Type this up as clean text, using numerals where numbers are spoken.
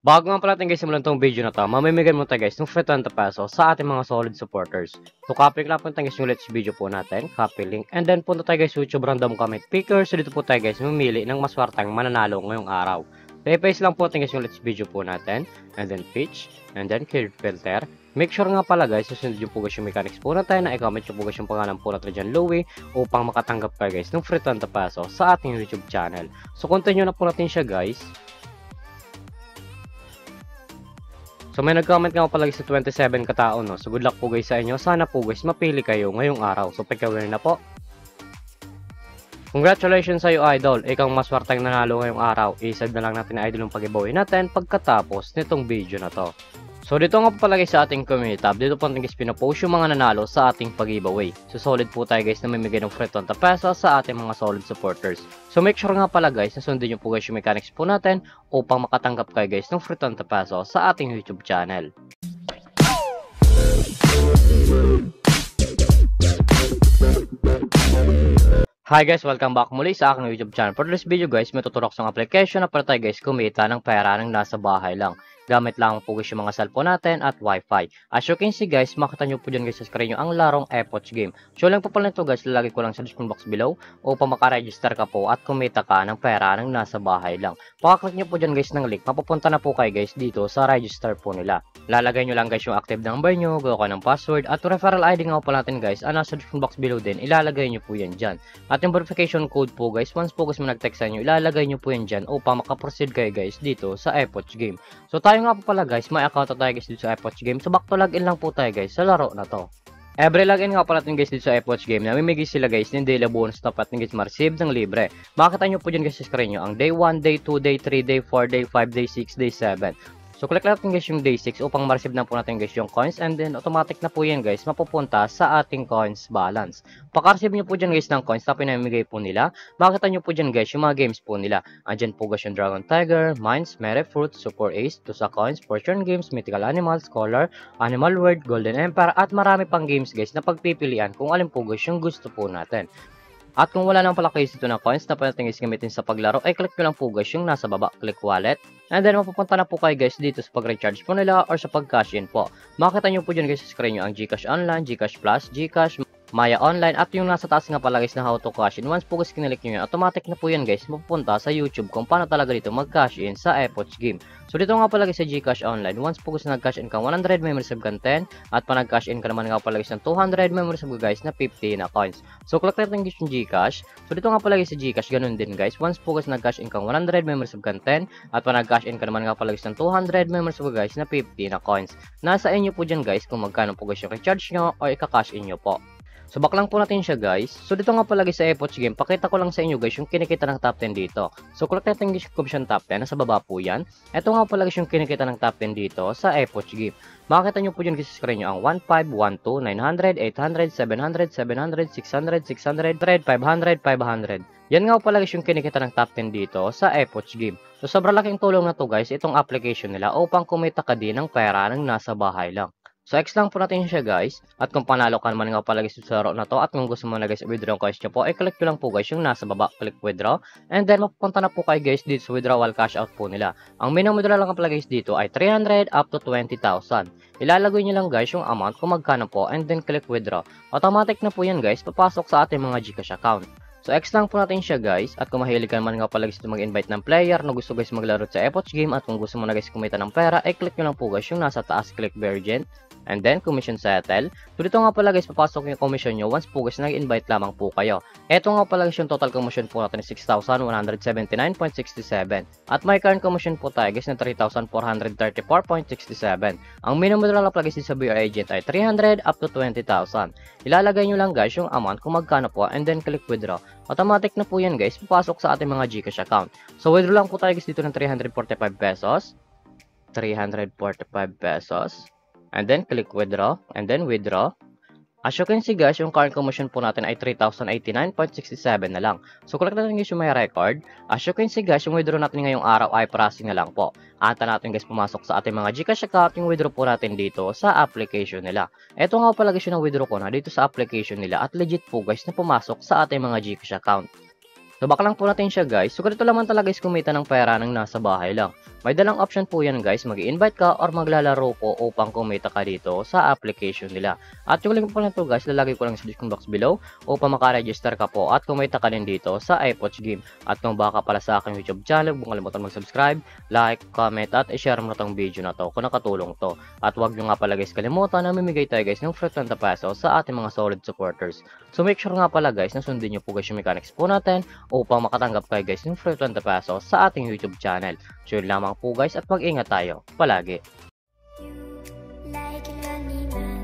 Bago nga pala natin guys simulan tong video na to, mamimigay mo tayo guys ng free 20 pesos sa ating mga solid supporters. So copy lang po tayo guys yung let's video po natin, copy link, and then punta tayo guys YouTube random comment picker. So dito po tayo guys mamili ng maswerteng mananalo ngayong araw. So i-paste lang po tayo guys yung let's video po natin, and then pitch, and then clear filter. Make sure nga pala guys, susunod yung po guys yung mechanics po natin, na i-comment yung po guys yung pangalan po natin dyan Louie, upang makatanggap kayo guys ng free 20 pesos sa ating YouTube channel. So continue na po natin siya guys. So may nag-comment nga pala sa 27 katao, no? So good luck po guys sa inyo. Sana po guys mapili kayo ngayong araw. So pagka-winner na po. Congratulations sa iyo idol. Ikaw maswerteng nanalo ngayong araw. I-save na lang natin na idol yung pag-giveaway natin pagkatapos nitong video na to. So dito nga po palagi sa ating community tab, dito po natin guys pinapost yung mga nanalo sa ating pag-giveaway. So solid po tayo guys na mamimigay ng free 20 pesos sa ating mga solid supporters. So make sure nga pala guys na sundin nyo po guys yung mechanics po natin upang makatanggap kayo guys ng free 20 pesos sa ating YouTube channel. Hi guys, welcome back muli sa aking YouTube channel. For this video guys, may tuturok sa application na para tayo guys kumita ng pera ng nasa bahay lang. Gamit lang po guys yung mga cellphone natin at wifi. As you can see guys, makita nyo po dyan guys sa screen nyo ang larong Epoch Game. So lang po pala nito guys, lalagay ko lang sa description box below upang makaregister ka po at kumita ka ng pera ng nasa bahay lang. Pakaklik nyo po dyan guys ng link, mapupunta na po kayo guys dito sa register po nila. Lalagay nyo lang guys yung active number nyo, gawa ka ng password, at referral ID nga po natin guys, nasa description box below din, ilalagay nyo po yan dyan. At yung verification code po guys, once po guys mag-text sa inyo, ilalagay nyo po yan dyan upang makaproceed kayo guys dito sa Epoch Game. So tayo nga po pala guys, may account na tayo guys dito sa Epoch Game. So back to login lang po tayo guys sa laro na to. Every login nga pala natin guys dito sa Epoch Game, namimigay sila guys ng daily bonus na patin guys ma-receive ng libre. Makita nyo po dyan guys sa screen nyo ang day 1, day 2, day 3, day 4, day 5, day 6, day 7. So click natin guys yung day 6 upang ma-receive na po natin guys yung coins, and then automatic na po yan guys mapupunta sa ating coins balance. Pagka-receive nyo po dyan guys ng coins na pinamigay po nila, makita nyo po dyan guys yung mga games po nila. Andyan po guys yung Dragon Tiger, Mines, Mere Fruit, Super Ace, Tusa Coins, Fortune Games, Mythical Animals, Scholar, Animal World, Golden Empire, at marami pang games guys na pagpipilian kung alin po guys yung gusto po natin. At kung wala nang pala kayo dito na coins na pwede natin guys gamitin sa paglaro, ay click nyo lang po guys yung nasa baba, click wallet. And then mapupunta na po kayo guys dito sa pag-recharge po nila or sa pag-cash in po. Makita nyo po dyan guys sa screen nyo ang GCash Online, GCash Plus, GCash, Maya Online, at yung nasa taas nga pala guys na how to cash in. Once po guys kinilik nyo yun, automatic na po yan guys mapupunta sa YouTube kung paano talaga dito mag-cash in sa Epoch Game. So dito nga pala guys sa GCash Online, once po guys nag-cash in ka 100, may receive ka 10, at pa nag-cash in ka naman nga pala guys ng 200, may receive ka guys na 50 na coins. So click natin guys yung GCash. So dito nga pala guys sa GCash, ganun din guys. Once po guys nag-cash in ka 100, may receive ka 10, at pa nag-cash in ka naman nga pala guys ng 200, may receive ka guys na 50 na coins. Nasa inyo po dyan guys kung magkano po guys yung recharge nyo o ika-cash in nyo po. So back lang po natin siya guys. So dito nga pala guys sa Epoch Game, pakita ko lang sa inyo guys yung kinikita ng top 10 dito. So click natin guys yung commission top 10, nasa baba po yan. Ito nga pala guys yung kinikita ng top 10 dito sa Epoch Game. Makikita nyo po dyan guys sa screen nyo ang 1, 5, 1, 2, 900, 800, 700, 700, 600, 600, 500, 500. Yan nga pala guys yung kinikita ng top 10 dito sa Epoch Game. So sobrang laking tulong na to guys itong application nila upang kumita ka din ng pera ng nasa bahay lang. So X lang po natin siya guys, at kung panalo ka naman nga pala guys sa laro na to, at kung gusto mo na guys withdraw ang coins nyo po, ay click nyo lang po guys yung nasa baba, click withdraw, and then mapupunta na po kayo guys dito sa withdrawal cash out po nila. Ang minimum withdrawal lang pala guys dito ay 300 up to 20,000. Ilalagay nyo lang guys yung amount kung magkano po, and then click withdraw. Automatic na po yan guys, papasok sa ating mga GCash account. So X lang po natin siya guys, at kung mahilig ka naman nga pala guys mag-invite ng player na gusto guys maglaro sa Epoch Game, at kung gusto mo na guys kumita ng pera, ay click nyo lang po guys yung nasa taas, click Virgin, and then commission settle. So dito nga pala guys papasok yung commission nyo once po guys nag-invite lamang po kayo. Eto nga pala guys yung total commission po natin 6,179.67, at may current commission po tayo guys na 3,434.67. Ang minimum withdrawal pala guys sa BR agent ay 300 up to 20,000. Ilalagay nyo lang guys yung amount kung magkano po, and then click withdraw. Automatic na po yan guys papasok sa ating mga GCash account. So withdraw lang po tayo guys dito ng 345 pesos, 345 pesos, and then click withdraw, and then withdraw. As you can see guys, yung current commission po natin ay 3,089.67 na lang. So click natin guys yung may record. As you can see guys, yung withdraw natin ngayong araw ay processing na lang po. Ata natin guys pumasok sa ating mga GCash account yung withdraw po natin dito sa application nila. Ito nga pala guys yung withdraw ko na dito sa application nila, at legit po guys na pumasok sa ating mga GCash account. So back lang po natin siya guys. So ganito lang talaga guys kumita ng pera ng nasa bahay lang. May dalang option po yan guys, mag-invite ka or maglalaro po upang kumita ka dito sa application nila. At yung link po na to guys, lalagay ko lang sa description box below upang makaregister ka po at kumita ka din dito sa iPods Game. At kung baka pala sa aking YouTube channel, huwag kalimutan mag-subscribe, like, comment at i-share mo na tong video na to kung nakatulong to. At huwag nyo nga pala guys kalimutan na mamimigay tayo guys ng free 20 pesos sa ating mga solid supporters. So make sure nga pala guys na sundin nyo po guys yung mechanics po natin upang makatanggap kayo guys ng free 20 pesos sa ating YouTube channel. So yun lamang po guys at mag-ingat tayo palagi. You like an animal.